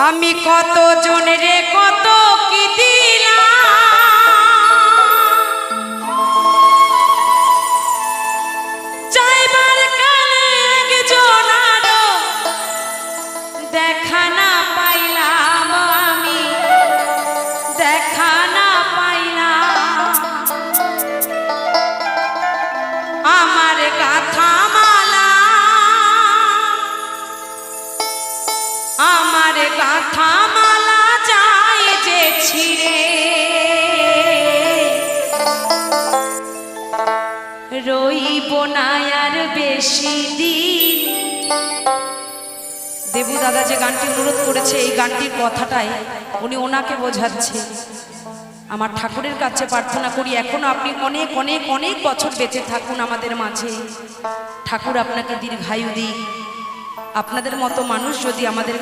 আমি কত জনের কত কি দিলাম, চাইবার কালে একজনারও দেখা না পাইলাম, আমি দেখা না পাইলাম। আমার গাথা মালা, আমার গাথা মালা যায় যে ছিঁড়ে, রইব না আর বেশি দিন। দেবু দাদা যে গানটি অনুরোধ করেছে, এই গানটির কথাটাই উনি ওনাকে বোঝাচ্ছে। আমার ঠাকুরের কাছে প্রার্থনা করি এখনো আপনি অনেক অনেক অনেক বছর বেঁচে থাকুন আমাদের মাঝে। ঠাকুর আপনাকে দীর্ঘায়ু দিক। আপনাদের মতো মানুষ যদি আমাদের